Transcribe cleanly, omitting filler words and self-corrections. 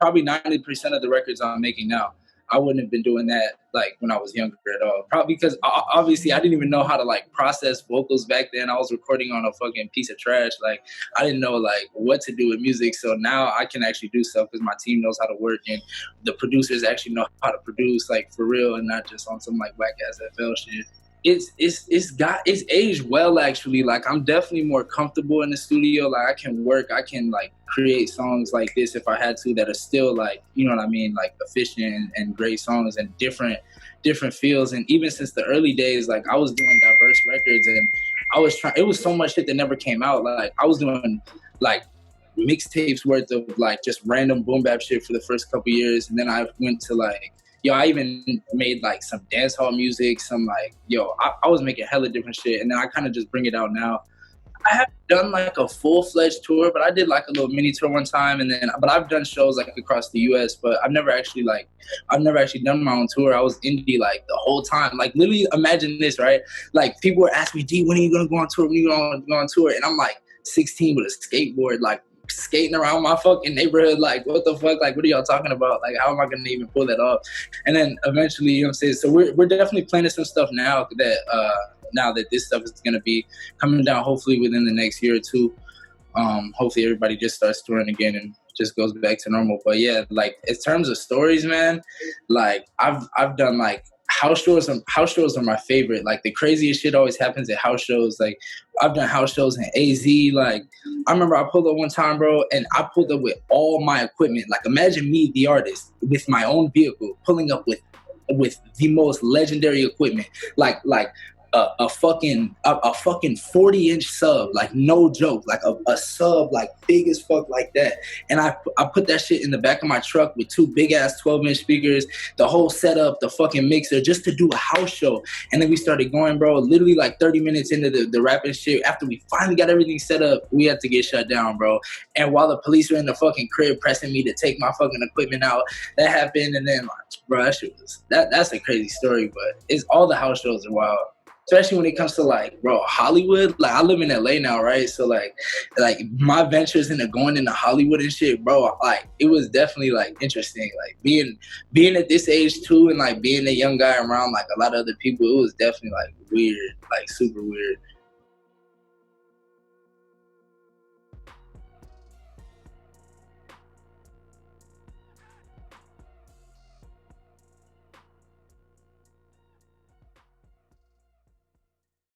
probably 90% of the records I'm making now. I wouldn't have been doing that like when I was younger at all. Probably because obviously I didn't even know how to like process vocals back then. I was recording on a fucking piece of trash. Like I didn't know like what to do with music. So now I can actually do stuff because my team knows how to work and the producers actually know how to produce like for real and not just on some like whack ass FL shit. It's aged well actually. Like I'm definitely more comfortable in the studio. Like I can work, I can like create songs like this if I had to that are still like, you know what I mean, like efficient and great songs and different feels. And even since the early days, like I was doing diverse records and I was trying. It was so much shit that never came out. Like I was doing like mixtapes worth of like just random boom bap shit for the first couple years, and then I went to like. I even made like some dance hall music, some like, I was making hella different shit. And then I kind of just bring it out now. I haven't done like a full-fledged tour, but I did like a little mini tour one time. But I've done shows like across the US, but I've never actually done my own tour. I was indie like the whole time. Like literally imagine this, right? Like people were asking me, D, when are you gonna go on tour? When are you gonna go on tour? And I'm like 16 with a skateboard, like skating around my fucking neighborhood, like what the fuck, like what are y'all talking about, like how am I gonna even pull that off? And then eventually, you know what I'm saying, so we're definitely planning some stuff now that this stuff is gonna be coming down hopefully within the next year or two. Hopefully everybody just starts touring again and just goes back to normal. But yeah, like in terms of stories, man, like I've done like house shows are my favorite. Like the craziest shit always happens at house shows. Like I've done house shows in AZ. Like I remember I pulled up one time, bro, and I pulled up with all my equipment. Like imagine me, the artist, with my own vehicle, pulling up with the most legendary equipment. Like a fucking 40-inch sub, like no joke, like a sub like big as fuck like that. And I put that shit in the back of my truck with two big ass 12-inch speakers, the whole setup, the fucking mixer, just to do a house show. And then we started going, bro, literally like 30 minutes into the rapping shit. After we finally got everything set up, we had to get shut down, bro. And while the police were in the fucking crib pressing me to take my fucking equipment out, that happened. And then, bro, that shit was, that's a crazy story, but it's all the house shows are wild. Especially when it comes to like, bro, Hollywood. Like I live in LA now, right? So like my ventures into going into Hollywood and shit, bro, like it was definitely like interesting. Like being at this age too, and like being a young guy around like a lot of other people, it was definitely like weird, like super weird.